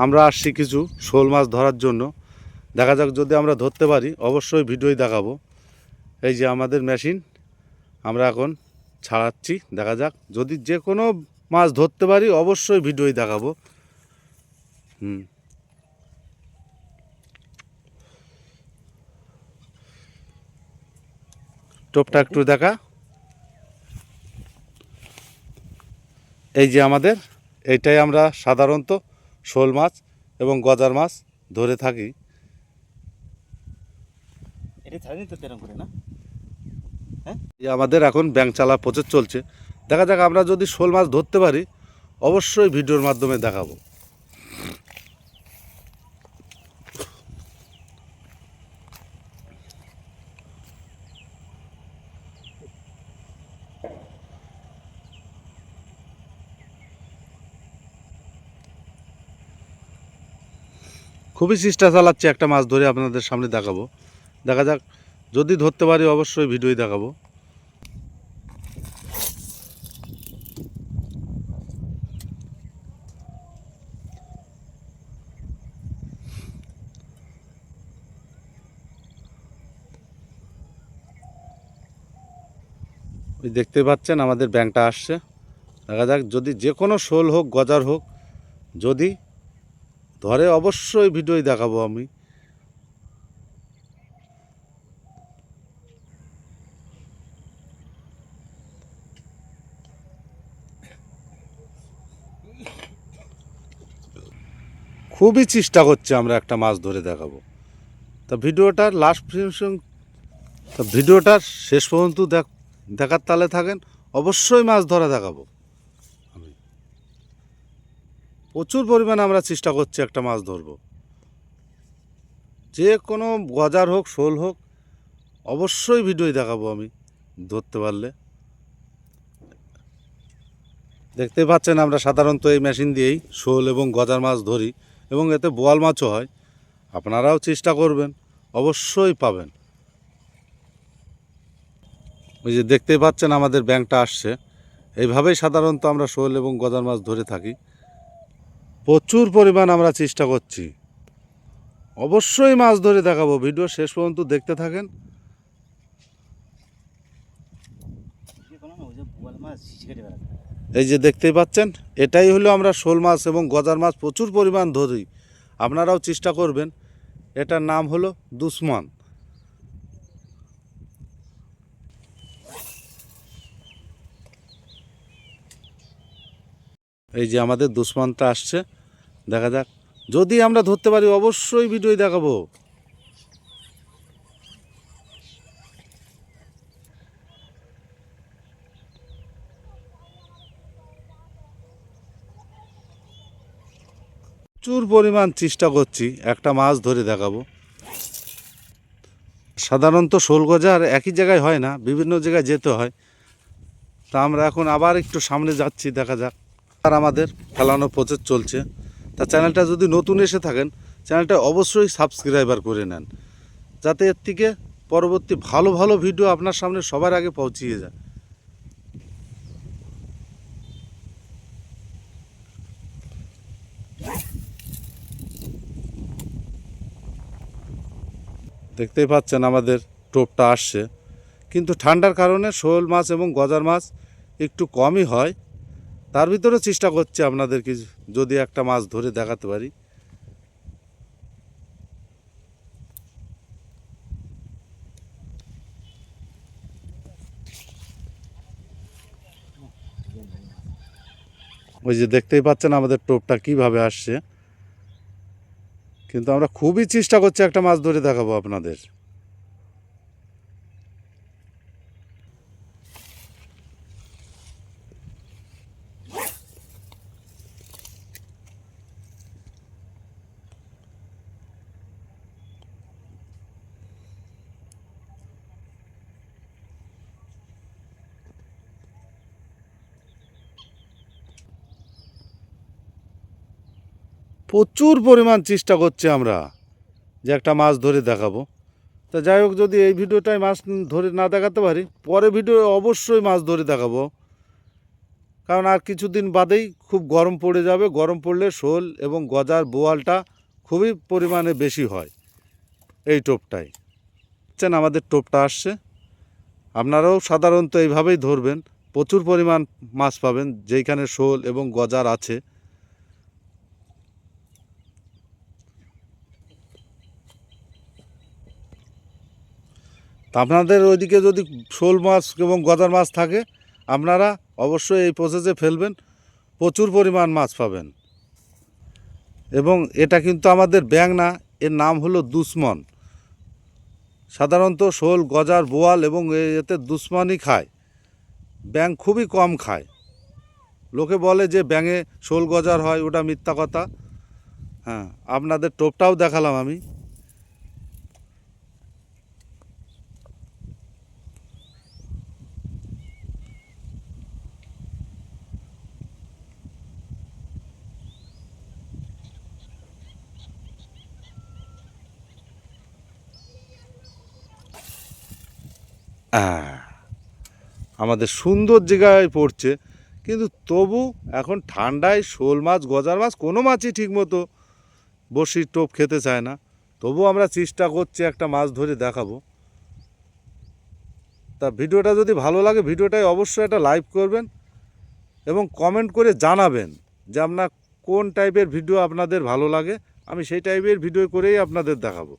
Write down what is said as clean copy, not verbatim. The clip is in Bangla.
আমরা আসছি কিছু শোল মাছ ধরার জন্য। দেখা যাক যদি আমরা ধরতে পারি অবশ্যই ভিডিওই দেখাবো। এই যে আমাদের মেশিন, আমরা এখন ছাড়াচ্ছি। দেখা যাক যদি যে কোনো মাছ ধরতে পারি অবশ্যই ভিডিওই দেখাবো। টোপটা একটু দেখা। এই যে আমাদের এইটাই আমরা সাধারণত শোল মাছ এবং গজার মাছ ধরে থাকি। আমাদের এখন ব্যাংক চালা প্রচুর চলছে। দেখা যাক আমরা যদি শোল মাছ ধরতে পারি অবশ্যই ভিডিওর মাধ্যমে দেখাবো। খুবই চেষ্টা চালাচ্ছি একটা মাছ ধরে আপনাদের সামনে দেখাবো। দেখা যাক যদি ধরতে পারি অবশ্যই ভিডিওই দেখাবো। ওই দেখতে পাচ্ছেন আমাদের ব্যাংকটা আসছে। দেখা যাক যদি যে কোনো শোল হোক গজার হোক যদি ধরে অবশ্যই ভিডিওই দেখাবো আমি। খুবই চেষ্টা করছি আমরা একটা মাছ ধরে দেখাবো। তা ভিডিওটার লাস্ট ফিনিশিং, তা ভিডিওটার শেষ পর্যন্ত দেখার তালে থাকেন, অবশ্যই মাছ ধরা দেখাবো আমি। প্রচুর পরিমাণে আমরা চেষ্টা করছি একটা মাছ ধরবো, যে কোনো গজার হোক শোল হোক অবশ্যই ভিডিওই দেখাবো আমি ধরতে পারলে। দেখতে পাচ্ছেন আমরা সাধারণত এই মেশিন দিয়েই শোল এবং গজার মাছ ধরি এবং এতে বোয়াল মাছও হয়। আপনারাও চেষ্টা করবেন অবশ্যই পাবেন। ওই যে দেখতেই পাচ্ছেন আমাদের ব্যাংকটা আসছে। এইভাবেই সাধারণত আমরা শোল এবং গজার মাছ ধরে থাকি। প্রচুর পরিমাণ আমরা চেষ্টা করছি, অবশ্যই মাছ ধরে দেখাবো। ভিডিও শেষ পর্যন্ত দেখতে থাকেন। এই যে দেখতেই পাচ্ছেন এটাই হলো আমরা শোল মাছ এবং গজার মাছ প্রচুর পরিমাণ ধরি। আপনারাও চেষ্টা করবেন। এটার নাম হলো দুশ্মন। এই যে আমাদের দুশ্মনটা আসছে। দেখা যাক যদি আমরা ধরতে পারি অবশ্যই ভিডিও দেখাবো। প্রচুর পরিমাণ চেষ্টা করছি একটা মাছ ধরে দেখাবো। সাধারণত শোল গজার একই জায়গায় হয় না, বিভিন্ন জায়গায় যেতে হয়। তা আমরা এখন আবার একটু সামনে যাচ্ছি, দেখা যাক। আর আমাদের ফেলানো প্রচেস চলছে। তা চ্যানেলটা যদি নতুন এসে থাকেন চ্যানেলটা অবশ্যই সাবস্ক্রাইবার করে নেন, যাতে এর থেকে পরবর্তী ভালো ভালো ভিডিও আপনার সামনে সবার আগে পৌঁছিয়ে যায়। দেখতেই পাচ্ছেন আমাদের টোপটা আসছে, কিন্তু ঠান্ডার কারণে শোল মাছ এবং গজার মাছ একটু কমই হয়। তার ভিতরে চেষ্টা করছি আপনাদেরকে যদি একটা মাছ ধরে দেখাতে পারি। ওই যে দেখতেই পাচ্ছেন আমাদের টোপটা কিভাবে আসছে, কিন্তু আমরা খুবই চেষ্টা করছি একটা মাছ ধরে দেখাবো আপনাদের। প্রচুর পরিমাণ চেষ্টা করছি আমরা যে একটা মাছ ধরে দেখাবো। তা যাই হোক, যদি এই ভিডিওটায় মাছ ধরে না দেখাতে পারি পরে ভিডিও অবশ্যই মাছ ধরে দেখাবো। কারণ আর কিছুদিন বাদেই খুব গরম পড়ে যাবে, গরম পড়লে শোল এবং গজার বোয়ালটা খুবই পরিমাণে বেশি হয় এই টোপটায়। দেখছেন আমাদের টোপটা আসছে, আপনারাও সাধারণত এইভাবেই ধরবেন, প্রচুর পরিমাণ মাছ পাবেন যেইখানে শোল এবং গজার আছে। তা আপনাদের ওইদিকে যদি শোল মাছ এবং গজার মাছ থাকে আপনারা অবশ্যই এই প্রসেসে ফেলবেন, প্রচুর পরিমাণ মাছ পাবেন। এবং এটা কিন্তু আমাদের ব্যাঙ না, এর নাম হলো দুশ্মন। সাধারণত শোল গজার বোয়াল এবং এতে দুশ্মনই খায়, ব্যাঙ খুবই কম খায়। লোকে বলে যে ব্যাঙে শোল গজার হয়, ওটা মিথ্যা কথা। হ্যাঁ, আপনাদের টোপটাও দেখালাম আমি। আমাদের সুন্দর জায়গায় পড়ছে, কিন্তু তবু এখন ঠান্ডায় শোল মাছ গজার মাছ কোনো মাছই ঠিকমতো বড়শির টোপ খেতে চায় না। তবু আমরা চেষ্টা করছি একটা মাছ ধরে দেখাবো। তা ভিডিওটা যদি ভালো লাগে ভিডিওটায় অবশ্যই একটা লাইক করবেন এবং কমেন্ট করে জানাবেন যে আপনার কোন টাইপের ভিডিও আপনাদের ভালো লাগে, আমি সেই টাইপের ভিডিও করেই আপনাদের দেখাবো।